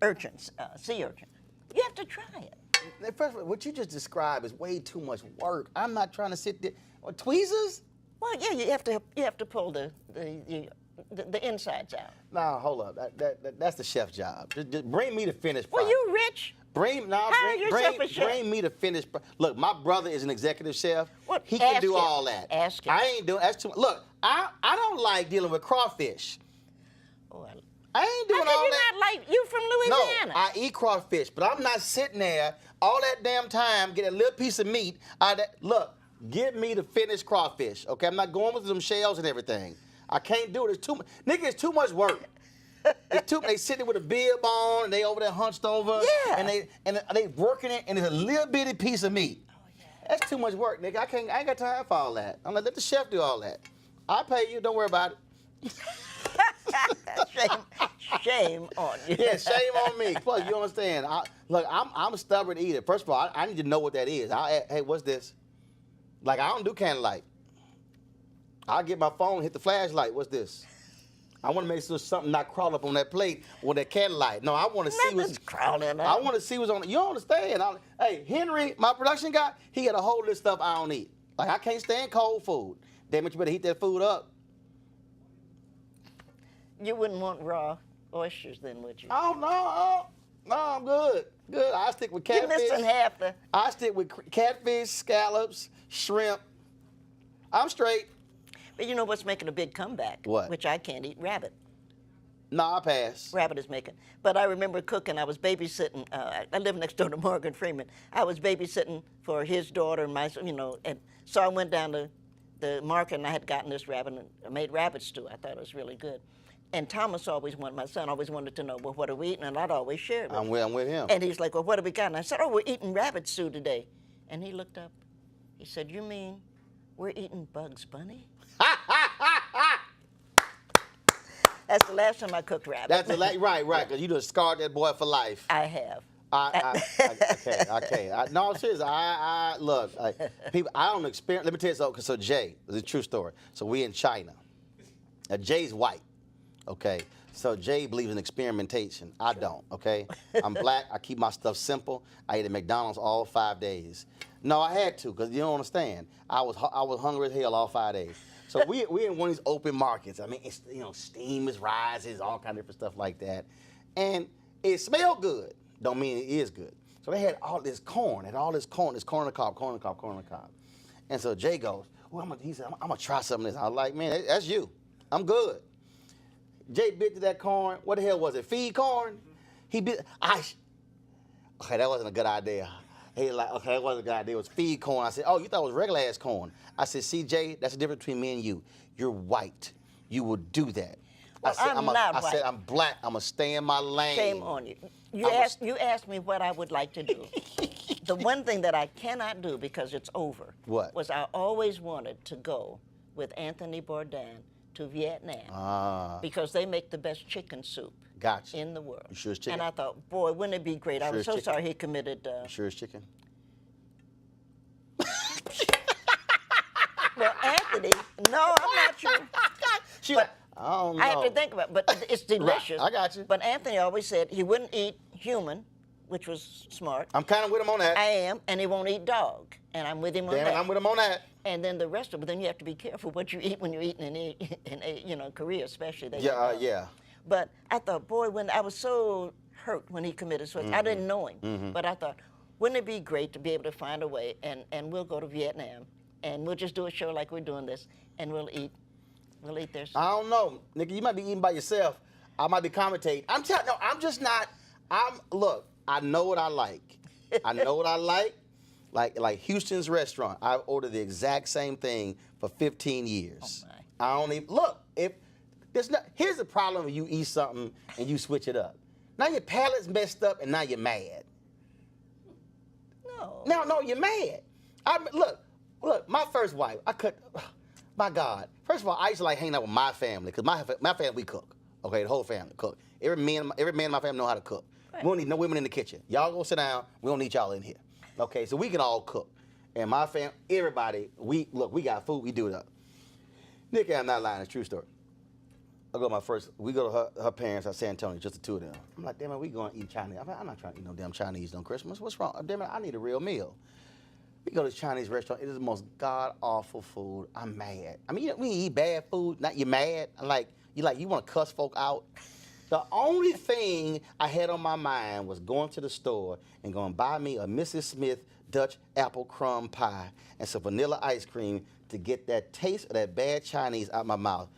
urchins, sea urchin. You have to try it. First of all, what you just described is way too much work. I'm not trying to sit there. Tweezers? Well, yeah, you have to pull the insides out. No, hold up. That's the chef's job. Just bring me the finished product. Well, you rich. Bring me the finished. Look, my brother is an executive chef. What? He can do all that. Ask him. I ain't doing. That's too much. Look, I don't like dealing with crawfish. Oh, I ain't doing all that. You not like you from Louisiana? No, I eat crawfish, but I'm not sitting there all that damn time getting a little piece of meat out of that. Look, Get me the finished crawfish, okay? I'm not going with some shells and everything. I can't do it. It's too much. Nigga, it's too much work. They sitting with a bib on and they over there hunched over. Yeah. And they working it and it's a little bitty piece of meat. Oh, yeah. That's too much work, nigga. I ain't got time for all that. I'm like, let the chef do all that. I'll pay you. Don't worry about it. Shame on you. Yeah, shame on me. Plus, you understand. Look, I'm a stubborn eater. First of all, I need to know what that is. Hey, what's this? Like, I don't do candlelight. I'll get my phone, hit the flashlight. What's this? I want to make sure something not crawl up on that plate with that candlelight. No, I want to see what's crawling. I want to see what's on it. You don't understand. Hey, Henry, my production guy, he got a whole list of stuff I don't eat. Like, I can't stand cold food. Damn it, you better heat that food up. You wouldn't want raw oysters then, would you? Oh, no, I'm good. Good. I stick with catfish. You're missing half the... I stick with catfish, scallops, shrimp. I'm straight. But you know what's making a big comeback? What? Which I can't eat, rabbit. No, I pass. Rabbit is making. But I remember cooking. I was babysitting. I live next door to Morgan Freeman. I was babysitting for his daughter and my, and so I went down to the market and I had gotten this rabbit and I made rabbit stew. I thought it was really good. And Thomas my son always wanted to know, well, what are we eating? And I'd always share it with him. I'm with him. And he's like, well, what have we got? And I said, oh, we're eating rabbit stew today. And he looked up. He said, you mean we're eating Bugs Bunny? That's the last time I cooked rabbit. That's the right, because you just scarred that boy for life. I have. Okay. No, seriously. Look. People, I don't experience. Let me tell you something. So Jay, it's a true story. So we in China. Now Jay's white. Okay. So Jay believes in experimentation. I don't. Okay. I'm black. I keep my stuff simple. I ate at McDonald's all 5 days. No, I had to, because you don't understand. I was hungry as hell all 5 days. So we in one of these open markets. I mean, it's, steam is rising, all kind of different stuff like that, and it smelled good. Don't mean it is good. So they had all this corn, this corn on the cob. And so Jay goes, well, he said, I'm gonna try some of this. I was like, man, that's you. I'm good. Jay bit to that corn. What the hell was it? Feed corn? He bit. Okay, that wasn't a good idea. He like, okay, that wasn't a good idea. It was feed corn. I said, oh, you thought it was regular ass corn. I said, see, Jay, that's the difference between me and you. You're white. You will do that. Well, I'm not white. I said, I'm black. I'm going to stay in my lane. Shame on you. You asked me what I would like to do. The one thing that I cannot do because it's over was I always wanted to go with Anthony Bourdain to Vietnam because they make the best chicken soup in the world. You sure it's chicken? And I thought, boy, wouldn't it be great? I was so sorry he committed... You sure it's chicken? Well, Anthony, no, I'm not sure. I don't know. I have to think about it, but it's delicious. Right, I got you. But Anthony always said he wouldn't eat human, which was smart. I'm kind of with him on that. I am, and he won't eat dog, and I'm with him on that. I'm with him on that. And then the rest of it, then you have to be careful what you eat when you're eating in Korea, especially. Yeah. But I thought, boy, when I was so hurt when he committed suicide, I didn't know him, but I thought, wouldn't it be great to be able to find a way, and we'll go to Vietnam, and we'll just do a show like we're doing this, and we'll eat their stuff. I don't know, Nikki. You might be eating by yourself. I might be commentating. I'm just not. Look. I know what I like. I know what I like. Like Houston's restaurant. I've ordered the exact same thing for 15 years. Oh my. I don't even look. Here's the problem when you eat something and you switch it up. Now your palate's messed up and now you're mad. No, you're mad. Look. My first wife. My God. First of all, I used to like hanging out with my family because my family we cook. Okay, the whole family cook. Every man in my family know how to cook. Right. We don't need no women in the kitchen. Y'all go sit down. We don't need y'all in here. Okay, so we can all cook. And my family, everybody, we got food. We do it up. Nikki, I'm not lying. It's a true story. We go to her parents at San Antonio, just the two of them. I'm like, damn it, we going to eat Chinese. I'm not trying to eat no damn Chinese on Christmas. What's wrong? Damn it, I need a real meal. We go to this Chinese restaurant. It is the most god-awful food. I'm mad. I mean, we eat bad food. Not you mad. You want to cuss folk out. The only thing I had on my mind was going to the store and going to buy me a Mrs. Smith Dutch apple crumb pie and some vanilla ice cream to get that taste of that bad Chinese out my mouth.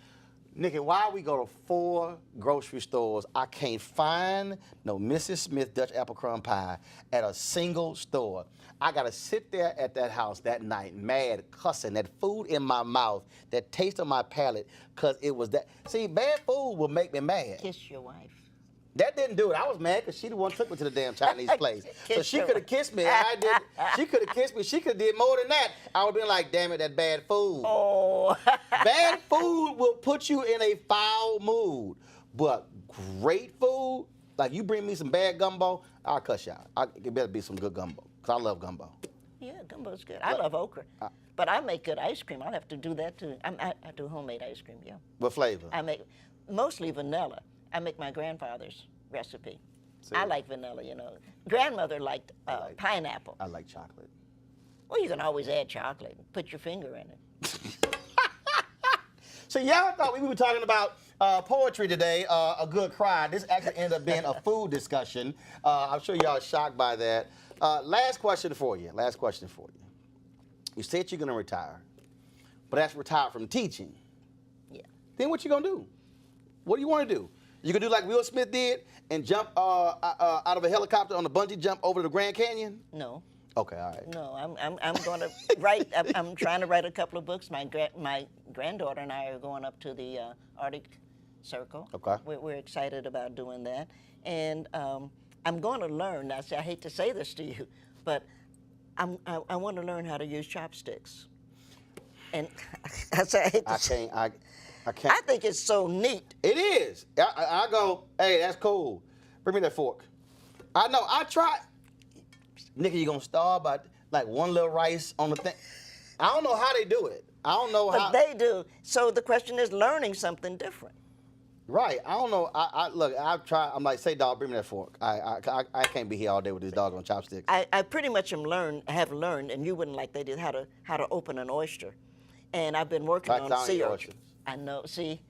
Nikki, why we go to 4 grocery stores, I can't find no Mrs. Smith Dutch apple crumb pie at a single store. I gotta sit there at that house that night, mad, cussing, that food in my mouth, that taste on my palate, cause it was that. See, bad food will make me mad. Kiss your wife. That didn't do it. I was mad because she the one who took me to the damn Chinese place. So Kiss she your could have kissed me. I did. She could have kissed me. She could have did more than that. I would have been like, damn it, that bad food. Oh. Bad food will put you in a foul mood. But great food, like you bring me some bad gumbo, I'll cuss you out. It better be some good gumbo, because I love gumbo. Yeah, gumbo's good. I love okra. But I make good ice cream. I'll have to do that too. I do homemade ice cream, yeah. What flavor? I make mostly vanilla. I make my grandfather's recipe. See? I like vanilla, you know. Grandmother liked pineapple. I like chocolate. Well, you can always add chocolate. Put your finger in it. So y'all thought we were talking about poetry today, a good cry. This actually ended up being a food discussion. I'm sure y'all are shocked by that. Last question for you. You said you're going to retire, but that's retired from teaching. Yeah. Then what you going to do? What do you want to do? You can do like Will Smith did and jump out of a helicopter on a bungee jump over the Grand Canyon? No. Okay, all right. No, I'm going to write. I'm trying to write a couple of books. My granddaughter and I are going up to the Arctic Circle. Okay. We're excited about doing that, and I'm going to learn. Now, see, I hate to say this to you, but I want to learn how to use chopsticks. And I can't. I think it's so neat. It is. I go, hey, that's cool. Bring me that fork. I know. I try. Nikki, you gonna starve by like one little rice on the thing? I don't know how they do it. I don't know how. But they do. So the question is learning something different. Right. I don't know. Look. I've tried. I'm like, say, dog, bring me that fork. I can't be here all day with this dog on chopsticks. I pretty much have learned, and you wouldn't like they did, how to open an oyster, and I've been working on sea oysters. I know. See.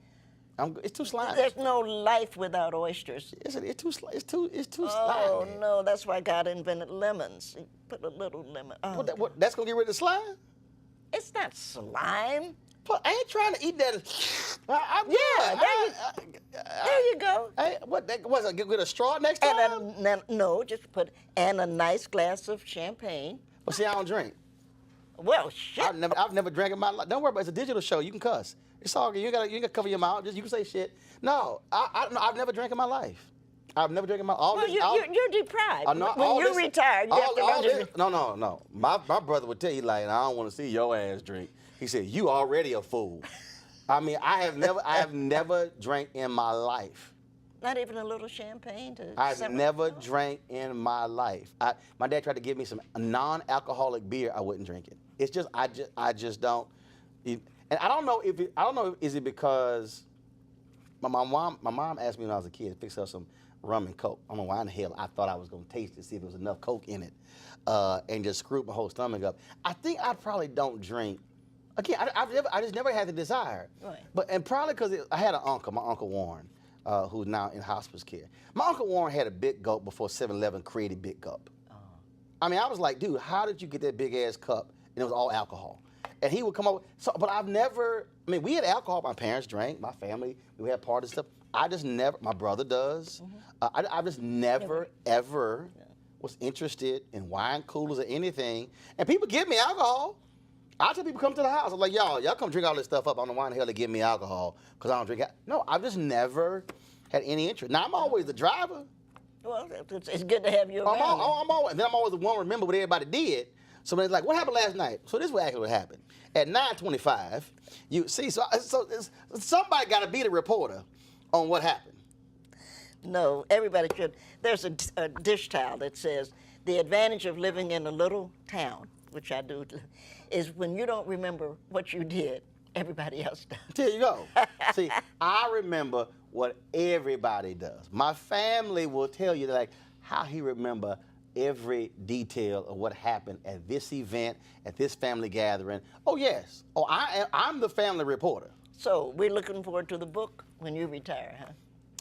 It's too slimy. There's no life without oysters. It's too slimy. Oh no, that's why God invented lemons. He put a little lemon. Oh. That's gonna get rid of the slime? It's not slime. But I ain't trying to eat that. There you go. Was it get with a straw next time? No, just put a nice glass of champagne. Well, see, I don't drink. Well, shit. I've never drank in my life. Don't worry about it. It's a digital show. You can cuss. It's all good. You ain't gotta cover your mouth. You can say shit. No, I've never drank in my life. I've never drank in my life. You're deprived. When you retire, you have to No. My brother would tell you, like, I don't want to see your ass drink. He said, you already a fool. I mean, I have never drank in my life. Not even a little champagne to I've never drank in my life. My dad tried to give me some non-alcoholic beer. I wouldn't drink it. It's just I just don't. And I don't know is it because my mom asked me when I was a kid to fix her some rum and Coke. I don't know why in the hell I thought I was gonna taste it, see if there was enough Coke in it, and just screwed my whole stomach up. I think I probably don't drink. Again, I just never had the desire. Right. And probably because I had an uncle, my Uncle Warren, who's now in hospice care. My Uncle Warren had a Big Gulp before 7-Eleven created Big Gulp. I mean, I was like, dude, how did you get that big ass cup? And it was all alcohol. And he would come over. But I've never, I mean, we had alcohol. My parents drank, my family, we had parties and stuff. I just never, my brother does. I just never, ever was interested in wine coolers or anything. And people give me alcohol. I tell people come to the house. I'm like, y'all come drink all this stuff up. I don't know why in the hell they give me alcohol because I don't drink. No, I've just never had any interest. Now, I'm always the driver. Well, it's good to have you around. I'm always the one to remember what everybody did. So when it's like, what happened last night? So this is what actually happened. At 9:25, you see, so somebody got to be the reporter on what happened. No, everybody should. There's a dish towel that says, the advantage of living in a little town, which I do, is when you don't remember what you did, everybody else does. There you go. See, I remember what everybody does. My family will tell you like how he remember every detail of what happened at this event, at this family gathering. Oh yes. Oh, I'm the family reporter. So we're looking forward to the book when you retire, huh?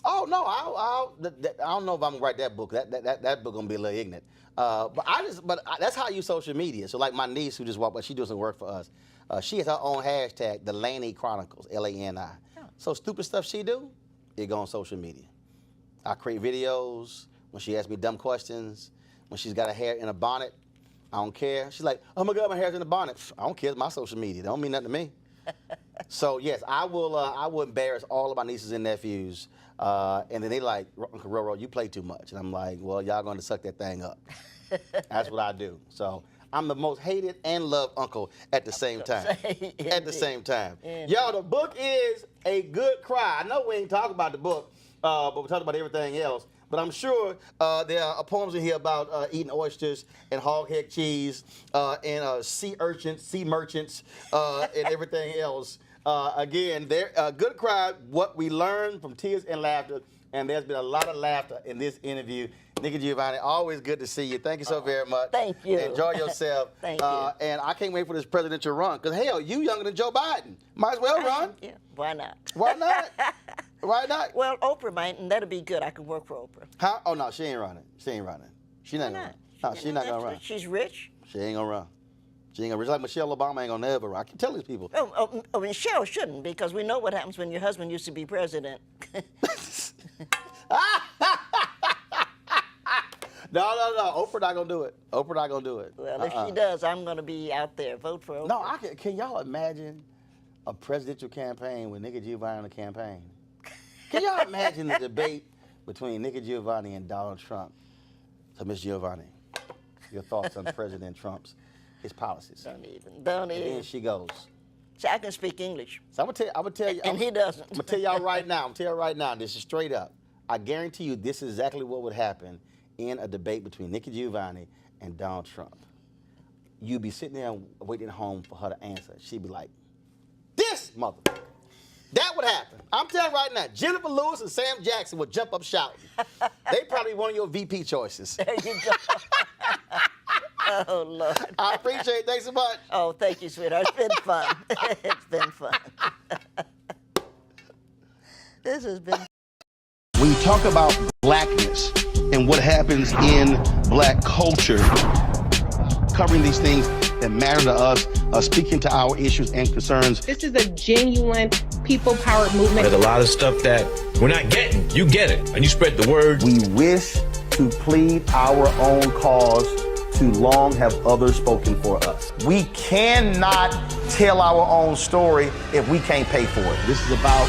Oh no, I don't know if I'm gonna write that book. That book gonna be a little ignorant. But that's how I use social media. So like my niece who just walked by, she does some work for us. She has her own hashtag, the Laney Chronicles, LANI. So stupid stuff she do, it go on social media. I create videos when she asks me dumb questions, when she's got her hair in a bonnet. I don't care. She's like, oh my God, my hair's in a bonnet. I don't care. It's my social media. It don't mean nothing to me. So yes, I will embarrass all of my nieces and nephews. And then they like, Uncle Roro, you play too much. And I'm like, well, y'all going to suck that thing up. That's what I do. So I'm the most hated and loved uncle at the same time. At the same time. Y'all, the book is A Good Cry. I know we ain't talking about the book, but we're talking about everything else. But I'm sure there are poems in here about eating oysters and hoghead cheese and sea urchins, sea merchants, and everything else. Again, Good Cry, what we learned from tears and laughter. And there's been a lot of laughter in this interview. Nikki Giovanni, always good to see you. Thank you so very much. Thank you. Enjoy yourself. Thank you. And I can't wait for this presidential run. Because, hell, you younger than Joe Biden. Might as well run. Yeah, why not? Why not? Why not? Well, Oprah might, and that'll be good. I could work for Oprah. How? Oh, no, she ain't running. She ain't running. She not Why going to not? run. No, she's not going to run. She's rich. She ain't going to run. She ain't going to run. Just like Michelle Obama ain't going to never run. I can tell these people. Oh, Michelle shouldn't, because we know what happens when your husband used to be president. No. Oprah not gonna do it. Oprah not gonna do it. Well, if she does, I'm gonna be out there. Vote for Oprah. No, can y'all imagine a presidential campaign with Nikki Giovanni on the campaign? Can y'all imagine the debate between Nikki Giovanni and Donald Trump? So, Ms. Giovanni, your thoughts on President Trump's his policies? Don't even. And then she goes. See, I can speak English. So I'm gonna tell you. And he doesn't. I'm gonna tell y'all right now. This is straight up. I guarantee you, this is exactly what would happen in a debate between Nikki Giovanni and Donald Trump. You'd be sitting there waiting at home for her to answer. She'd be like, this mother. That would happen. I'm telling you right now, Jennifer Lewis and Sam Jackson would jump up shouting. They probably one of your VP choices. There you go. Oh, Lord. I appreciate it. Thanks so much. Oh, thank you, sweetheart. It's been fun. It's been fun. This has been. When you talk about blackness and what happens in black culture, covering these things that matter to us, speaking to our issues and concerns. This is a genuine people-powered movement. There's a lot of stuff that we're not getting. You get it, and you spread the word. We wish to plead our own cause. Too long have others spoken for us. We cannot tell our own story if we can't pay for it. This is about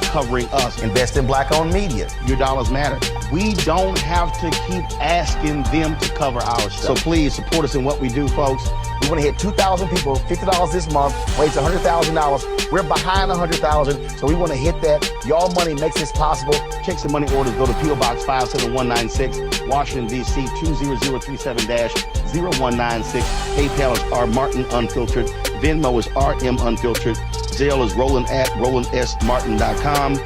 covering us. Invest in black-owned media. Your dollars matter. We don't have to keep asking them to cover our stuff. So please support us in what we do, folks. We want to hit 2,000 people, $50 this month, raise $100,000. We're behind 100,000, so we want to hit that. Y'all money makes this possible. Checks and money orders go to P.O. Box 57196, Washington, D.C. 20037-0196. PayPal is R Martin Unfiltered. Venmo is RM Unfiltered. Zelle is Roland at RolandSMartin.com.